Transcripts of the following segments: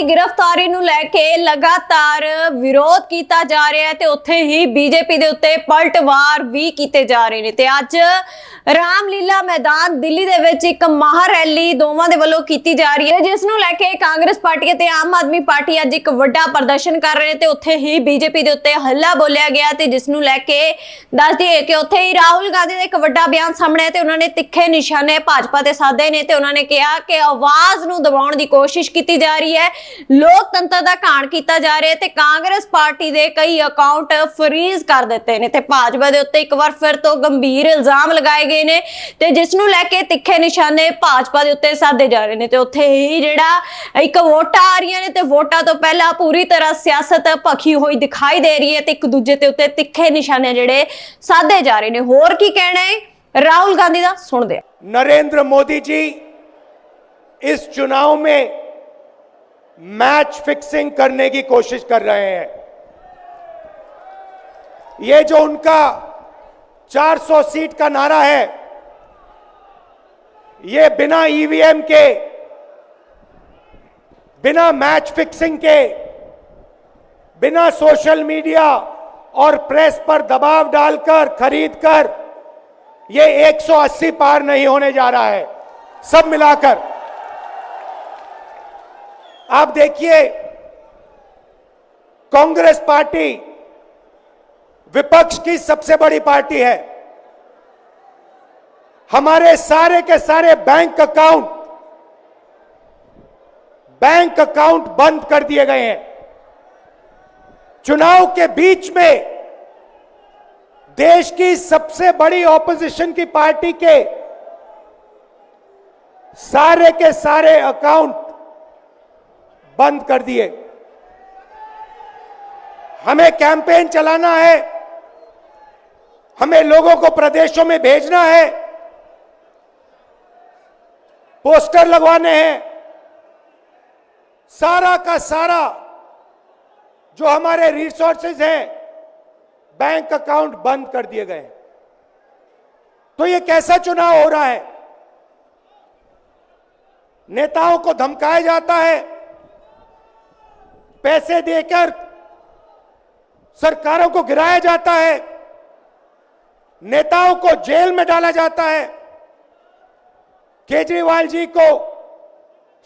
ਦੀ गिरफ्तारी ਨੂੰ ਲੈ ਕੇ ਲਗਾਤਾਰ ਵਿਰੋਧ ਕੀਤਾ ਜਾ ਰਿਹਾ ਹੈ ਤੇ ਉੱਥੇ ਹੀ ਬੀਜੇਪੀ ਦੇ ਉੱਤੇ ਪਲਟਵਾਰ ਵੀ ਕੀਤੇ ਜਾ ਰਹੇ ਨੇ ਤੇ ਅੱਜ ਰਾਮਲੀਲਾ ਮੈਦਾਨ ਦਿੱਲੀ ਦੇ ਵਿੱਚ ਇੱਕ ਮਹਾ ਰੈਲੀ ਦੋਵਾਂ ਦੇ ਵੱਲੋਂ ਕੀਤੀ ਜਾ ਰਹੀ ਹੈ ਜਿਸ ਨੂੰ ਲੈ ਕੇ ਕਾਂਗਰਸ ਪਾਰਟੀ ਅਤੇ ਆਮ ਆਦਮੀ ਪਾਰਟੀ ਅੱਜ ਇੱਕ ਵੱਡਾ ਪ੍ਰਦਰਸ਼ਨ ਕਰ ਰਹੇ ਨੇ ਤੇ ਉੱਥੇ ਹੀ ਬੀਜੇਪੀ ਦੇ ਉੱਤੇ ਹੱਲਾ ਬੋਲਿਆ ਗਿਆ ਤੇ ਜਿਸ ਨੂੰ ਲੈ ਕੇ ਦੱਸ ਦਈਏ ਕਿ ਉੱਥੇ ਹੀ ਰਾਹੁਲ ਗਾਂਧੀ ਦਾ ਇੱਕ ਵੱਡਾ ਬਿਆਨ ਸਾਹਮਣੇ ਆਇਆ ਤੇ ਉਹਨਾਂ ਨੇ ਤਿੱਖੇ ਨਿਸ਼ਾਨੇ ਭਾਜਪਾ ਤੇ ਸਾਧੇ ਨੇ ਤੇ ਉਹਨਾਂ ਨੇ ਕਿਹਾ ਕਿ ਆਵਾਜ਼ ਨੂੰ ਦਬਾਉਣ ਦੀ ਕੋਸ਼ਿਸ਼ ਕੀਤੀ ਜਾ ਰਹੀ ਹੈ, ਲੋਕਤੰਤਰ ਦਾ ਘਾਣ ਕੀਤਾ ਜਾ ਰਿਹਾ ਤੇ ਕਾਂਗਰਸ ਪਾਰਟੀ ਦੇ ਕਈ ਅਕਾਊਂਟ ਫਰੀਜ਼ ਕਰ ਦਿੱਤੇ ਨੇ ਤੇ ਭਾਜਪਾ ਦੇ ਉੱਤੇ ਇੱਕ ਵਾਰ ਫਿਰ ਤੋਂ ਗੰਭੀਰ ਇਲਜ਼ਾਮ ਲਗਾਏ ਗਏ ਨੇ ਤੇ ਜਿਸ ਨੂੰ ਲੈ ਕੇ ਤਿੱਖੇ ਨਿਸ਼ਾਨੇ ਭਾਜਪਾ ਦੇ ਉੱਤੇ ਸਾਧੇ ਜਾ ਰਹੇ ਨੇ ਤੇ ਉੱਥੇ ਹੀ ਜਿਹੜਾ ਇੱਕ ਵੋਟਾਂ ਆ ਰਹੀਆਂ ਨੇ ਤੇ ਵੋਟਾਂ ਤੋਂ ਪਹਿਲਾਂ ਪੂਰੀ ਤਰ੍ਹਾਂ ਸਿਆਸਤ ਭਖੀ ਹੋਈ ਦਿਖਾਈ ਦੇ ਰਹੀ ਹੈ ਤੇ ਇੱਕ ਦੂਜੇ ਤੇ ਉੱਤੇ ਤਿੱਖੇ ਨਿਸ਼ਾਨੇ ਜਿਹੜੇ ਸਾਧੇ ਜਾ ਰਹੇ ਨੇ। ਹੋਰ ਕੀ ਕਹਿਣਾ ਹੈ राहुल गांधी का सुन दे। नरेंद्र मोदी जी इस चुनाव में मैच फिक्सिंग करने की कोशिश कर रहे हैं। ये जो उनका 400 सीट का नारा है, ये बिना ईवीएम के, बिना मैच फिक्सिंग के, बिना सोशल मीडिया और प्रेस पर दबाव डालकर खरीदकर ये 180 पार नहीं होने जा रहा है। सब मिलाकर आप देखिए, कांग्रेस पार्टी विपक्ष की सबसे बड़ी पार्टी है। हमारे सारे के सारे बैंक अकाउंट बंद कर दिए गए हैं। चुनाव के बीच में देश की सबसे बड़ी ऑपोजिशन की पार्टी के सारे अकाउंट बंद कर दिए। हमें कैंपेन चलाना है, हमें लोगों को प्रदेशों में भेजना है, पोस्टर लगवाने हैं, सारा का सारा जो हमारे रिसोर्सेज हैं, बैंक अकाउंट बंद कर दिए गए। तो ये कैसा चुनाव हो रहा है? नेताओं को धमकाया जाता है, पैसे देकर सरकारों को गिराया जाता है, नेताओं को जेल में डाला जाता है। केजरीवाल जी को,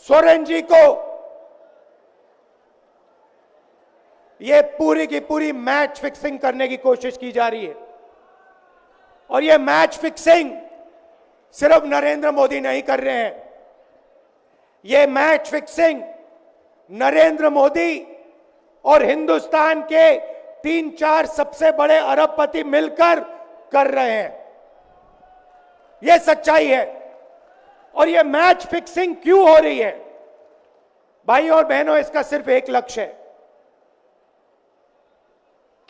सोरेन जी को ये पूरी की पूरी मैच फिक्सिंग करने की कोशिश की जा रही है। और ये मैच फिक्सिंग सिर्फ नरेंद्र मोदी नहीं कर रहे हैं, ये मैच फिक्सिंग नरेंद्र मोदी और हिंदुस्तान के 3-4 सबसे बड़े अरबपति मिलकर कर रहे हैं। ये सच्चाई है। और ये मैच फिक्सिंग क्यों हो रही है? भाइयों और बहनों, इसका सिर्फ एक लक्ष्य है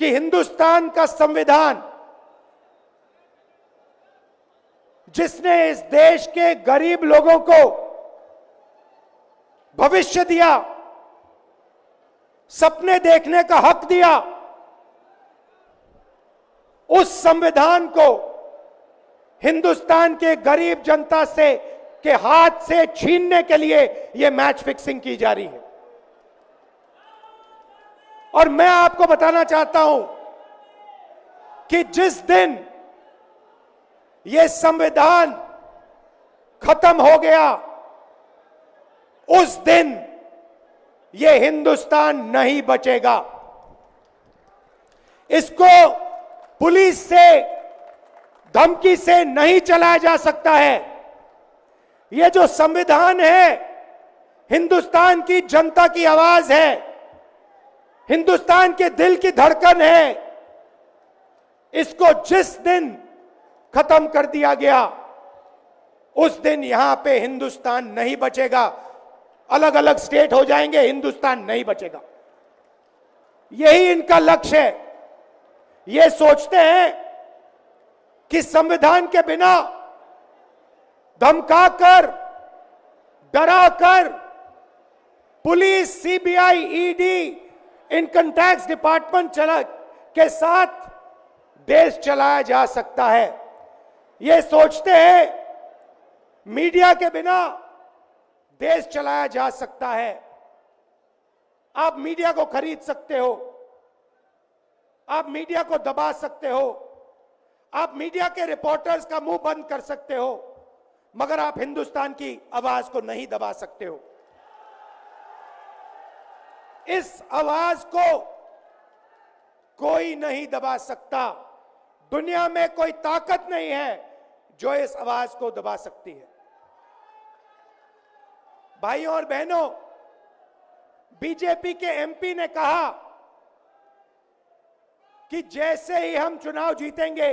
कि हिंदुस्तान का संविधान, जिसने इस देश के गरीब लोगों को भविष्य दिया, सपने देखने का हक दिया, उस संविधान को हिंदुस्तान के गरीब जनता से के हाथ से छीनने के लिए यह मैच फिक्सिंग की जा रही है। और मैं आपको बताना चाहता हूं कि जिस दिन यह संविधान खत्म हो गया, उस दिन यह हिंदुस्तान नहीं बचेगा। इसको पुलिस से, धमकी से नहीं चलाया जा सकता है। यह जो संविधान है, हिंदुस्तान की जनता की आवाज है, हिंदुस्तान के दिल की धड़कन है। इसको जिस दिन खत्म कर दिया गया, उस दिन यहां पे हिंदुस्तान नहीं बचेगा। अलग अलग स्टेट हो जाएंगे, हिंदुस्तान नहीं बचेगा। यही इनका लक्ष्य है। ये सोचते हैं कि संविधान के बिना धमकाकर, डराकर police, CBI, ED, income tax department के साथ देश चलाया जा सकता है। ये सोचते हैं मीडिया के बिना देश चलाया जा सकता है। आप मीडिया को खरीद सकते हो, आप मीडिया को दबा सकते हो, आप मीडिया के रिपोर्टर्स का मुंह बंद कर सकते हो, मगर आप हिंदुस्तान की आवाज को नहीं दबा सकते हो। इस आवाज को कोई नहीं दबा सकता। दुनिया में कोई ताकत नहीं है जो इस आवाज को दबा सकती है। भाइयों और बहनों, बीजेपी के एमपी ने कहा कि जैसे ही हम चुनाव जीतेंगे,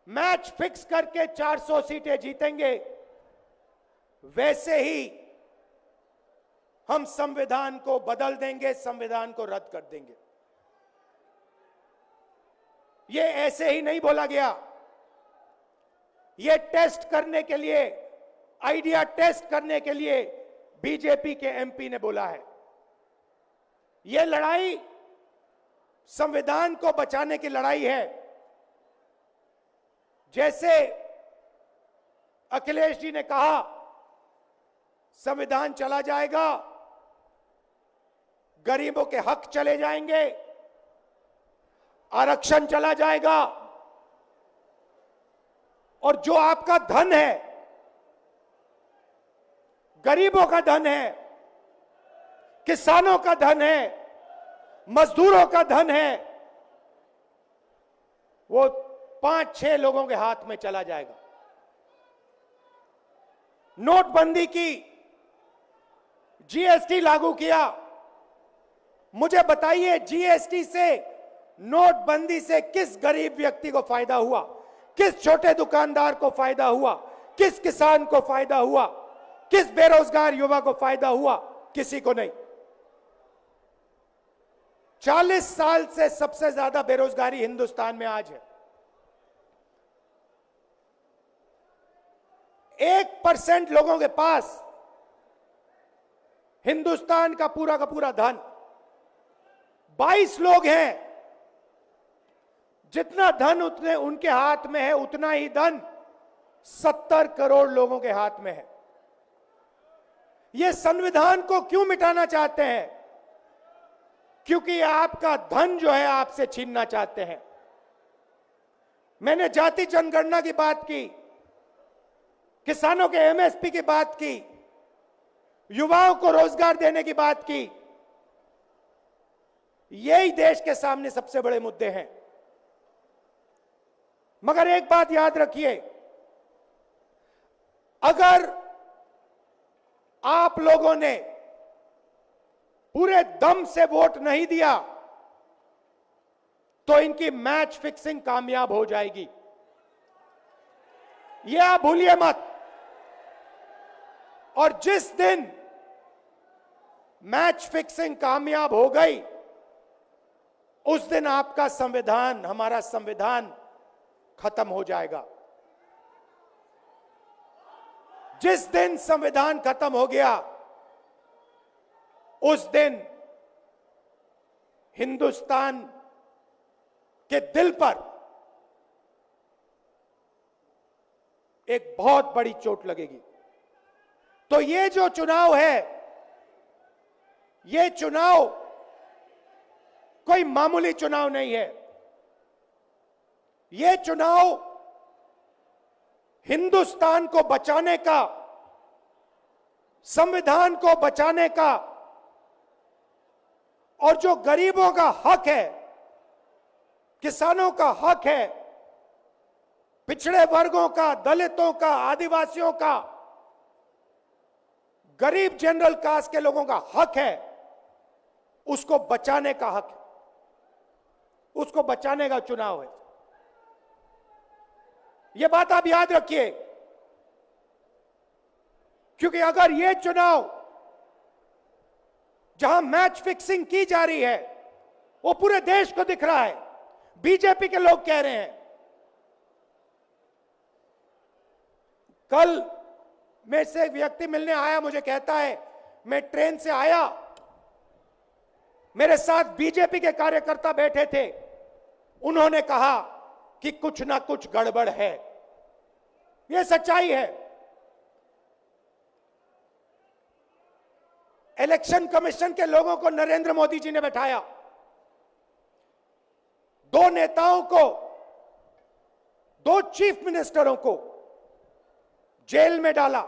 मैच फिक्स करके 400 सीटें जीतेंगे, वैसे ही हम संविधान को बदल देंगे, संविधान को रद्द कर देंगे। यह ऐसे ही नहीं बोला गया, यह टेस्ट करने के लिए, आइडिया टेस्ट करने के लिए बीजेपी के एमपी ने बोला है। यह लड़ाई संविधान को बचाने की लड़ाई है। जैसे अखिलेश जी ने कहा, संविधान चला जाएगा, गरीबों के हक चले जाएंगे, आरक्षण चला जाएगा, और जो आपका धन है, गरीबों का धन है, किसानों का धन है, मजदूरों का धन है, वो 5-6 लोगों के हाथ में चला जाएगा। नोटबंदी की, जीएसटी लागू किया। मुझे बताइए, जीएसटी से, नोटबंदी से किस गरीब व्यक्ति को फायदा हुआ? किस छोटे दुकानदार को फायदा हुआ? किस किसान को फायदा हुआ? किस बेरोजगार युवा को फायदा हुआ? किसी को नहीं। 40 साल से सबसे ज्यादा बेरोजगारी हिंदुस्तान में आज है। 1% लोगों के पास हिंदुस्तान का पूरा धन, 22 लोग हैं। जितना धन उतने उनके हाथ में है, उतना ही धन 70 करोड़ लोगों के हाथ में है। ये संविधान को क्यों मिटाना चाहते हैं? क्योंकि आपका धन जो है आपसे छीनना चाहते हैं। मैंने जाति जनगणना की बात की, किसानों के एमएसपी की बात की, युवाओं को रोजगार देने की बात की। यही देश के सामने सबसे बड़े मुद्दे हैं। मगर एक बात याद रखिए, अगर आप लोगों ने पूरे दम से वोट नहीं दिया तो इनकी मैच फिक्सिंग कामयाब हो जाएगी। यह आप भूलिए मत। और जिस दिन मैच फिक्सिंग कामयाब हो गई, उस दिन आपका संविधान, हमारा संविधान खत्म हो जाएगा। जिस दिन संविधान खत्म हो गया, उस दिन हिंदुस्तान के दिल पर एक बहुत बड़ी चोट लगेगी। तो ये जो चुनाव है, ये चुनाव कोई मामूली चुनाव नहीं है। ये चुनाव हिंदुस्तान को बचाने का, संविधान को बचाने का, और जो गरीबों का हक है, किसानों का हक है, पिछड़े वर्गों का, दलितों का, आदिवासियों का, गरीब जनरल कास्ट के लोगों का हक है, उसको बचाने का हक है, उसको बचाने का चुनाव है। यह बात आप याद रखिए, क्योंकि अगर यह चुनाव जहां मैच फिक्सिंग की जा रही है, वो पूरे देश को दिख रहा है, बीजेपी के लोग कह रहे हैं। कल में से एक व्यक्ति मिलने आया, मुझे कहता है, मैं ट्रेन से आया, मेरे साथ बीजेपी के कार्यकर्ता बैठे थे, उन्होंने कहा कि कुछ ना कुछ गड़बड़ है। यह सच्चाई है। इलेक्शन कमीशन के लोगों को नरेंद्र मोदी जी ने बैठाया, दो नेताओं को, दो चीफ मिनिस्टरों को जेल में डाला।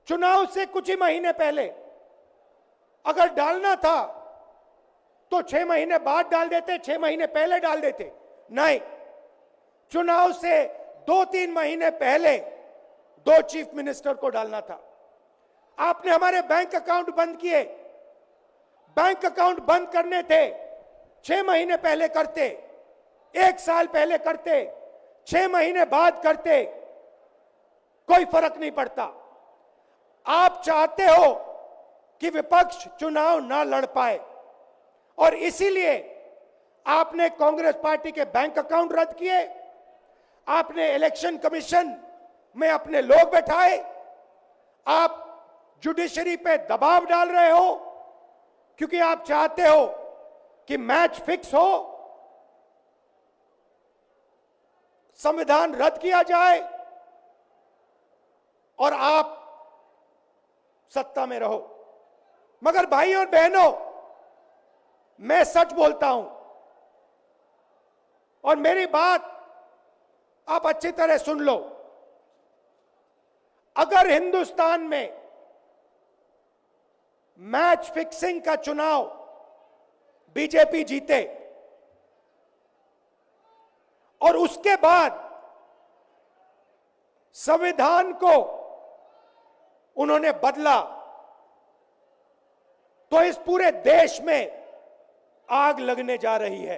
चुनाव से कुछ ही महीने पहले अगर डालना था तो 6 महीने बाद डाल देते, 6 महीने पहले डाल देते। नहीं, चुनाव से 2-3 महीने पहले दो चीफ मिनिस्टर को डालना था। आपने हमारे बैंक अकाउंट बंद किए। बैंक अकाउंट बंद करने थे, 6 महीने पहले करते, 1 साल पहले करते, 6 महीने बाद करते, कोई फर्क नहीं पड़ता। आप चाहते हो कि विपक्ष चुनाव ना लड़ पाए और इसीलिए आपने कांग्रेस पार्टी के बैंक अकाउंट रद्द किए, आपने इलेक्शन कमीशन में अपने लोग बैठाए, आप जुडिशरी पे दबाव डाल रहे हो क्योंकि आप चाहते हो कि मैच फिक्स हो, संविधान रद्द किया जाए और आप सत्ता में रहो। मगर भाइयों और बहनों, मैं सच बोलता हूं और मेरी बात आप अच्छी तरह सुन लो। अगर हिंदुस्तान में मैच फिक्सिंग का चुनाव बीजेपी जीते और उसके बाद संविधान को उन्होंने बदला, तो इस पूरे देश में आग लगने जा रही है।